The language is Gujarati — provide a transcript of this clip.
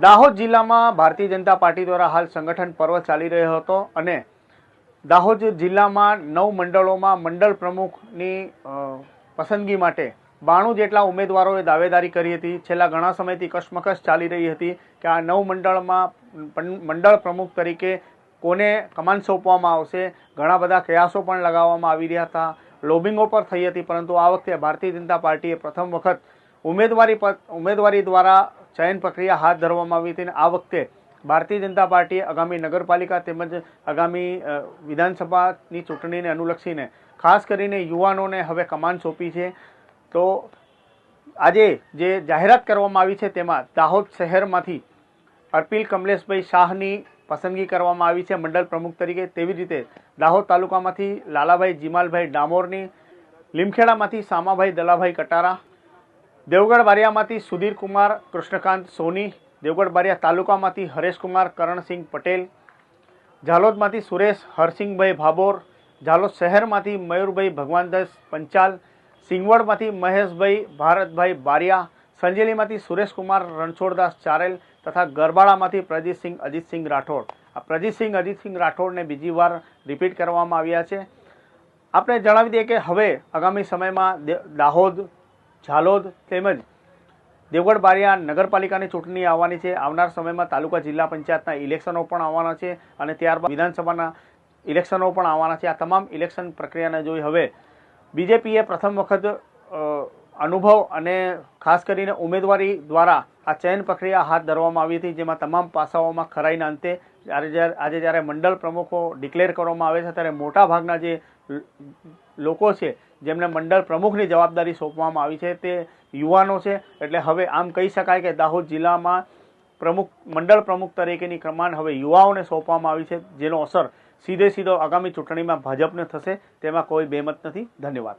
દાહોદ જિલ્લામાં ભારતીય જનતા પાર્ટી દ્વારા હાલ સંગઠન પર્વ ચાલી રહ્યો હતો અને દાહોદ જિલ્લામાં 9 મંડળોમાં મંડળ પ્રમુખની પસંદગી માટે 92 જેટલા ઉમેદવારોએ દાવેદારી કરી હતી। છેલ્લા ઘણા સમયથી કશમકશ ચાલી રહી હતી કે આ 9 મંડળમાં મંડળ પ્રમુખ તરીકે કોને કમાન સોંપવામાં આવશે। ઘણા બધા કયાસો પણ લગાવવામાં આવી રહ્યા હતા, લોબિંગો પર થઈ હતી, પરંતુ આ વખતે ભારતીય જનતા પાર્ટીએ પ્રથમ વખત ઉમેદવારી દ્વારા ચયન પ્રક્રિયા હાથ ધરવામાં આવી હતી। આ વખતે ભારતીય જનતા પાર્ટીએ આગામી નગરપાલિકા તેમજ આગામી વિધાનસભાની ચૂંટણીને અનુલક્ષીને ખાસ કરીને યુવાનોને હવે કમાન સોંપી છે। તો આજે જે જાહેરાત કરવામાં આવી છે તેમાં દાહોદ શહેરમાંથી અર્પિલ કમલેશભાઈ શાહની પસંદગી કરવામાં આવી છે મંડળ પ્રમુખ તરીકે। તેવી રીતે દાહોદ તાલુકામાંથી લાલાભાઈ જીમાલભાઈ ડામોરની, લીમખેડામાંથી સામાભાઈ દલાભાઈ કટારા, દેવગઢ બારિયામાંથી સુધીર કુમાર કૃષ્ણકાંત સોની, દેવગઢ બારિયા તાલુકામાંથી હરેશકુમાર કરણસિંહ પટેલ, ઝાલોદમાંથી સુરેશ હરસિંહભાઈ ભાભોર, ઝાલોદ શહેરમાંથી મયુરભાઈ ભગવાનદાસ પંચાલ, સિંગવડમાંથી મહેશભાઈ ભારતભાઈ બારિયા, સંજેલીમાંથી સુરેશકુમાર રણછોડદાસ ચારેલ તથા ગરબાડામાંથી પ્રજીતસિંહ અજીતસિંહ રાઠોડ। આ પ્રજીતસિંહ અજીતસિંહ રાઠોડને બીજી વાર રિપીટ કરવામાં આવ્યા છે। આપણે જણાવી દઈએ કે હવે આગામી સમયમાં દાહોદ, ઝાલોદ તેમજ દેવગઢ બારિયા નગરપાલિકાની ચૂંટણી આવવાની છે। આવનાર સમયમાં તાલુકા જિલ્લા પંચાયતના ઇલેક્શનો પણ આવવાના છે અને ત્યારબાદ વિધાનસભાના ઇલેક્શનો પણ આવવાના છે। આ તમામ ઇલેક્શન પ્રક્રિયાને જોઈ હવે બીજેપીએ પ્રથમ વખત અનુભવ અને ખાસ કરીને ઉમેદવારી દ્વારા આ ચયન પ્રક્રિયા હાથ ધરવામાં આવી હતી, જેમાં તમામ પાસાઓમાં ખરાઈના અંતે આજે જ્યારે મંડળ પ્રમુખો ડિક્લેર કરવામાં આવે છે ત્યારે મોટાભાગના જે લોકો છે જેમને મંડળ પ્રમુખની જવાબદારી સોંપવામાં આવી છે તે યુવાનો છે। એટલે હવે આમ કહી શકાય કે દાહોદ જિલ્લામાં મંડળ પ્રમુખ તરીકેની કમાન હવે યુવાઓને સોંપવામાં આવી છે, જેનો અસર સીધો આગામી ચૂંટણીમાં ભાજપને થશે, તેમાં કોઈ બેમત નથી। ધન્યવાદ।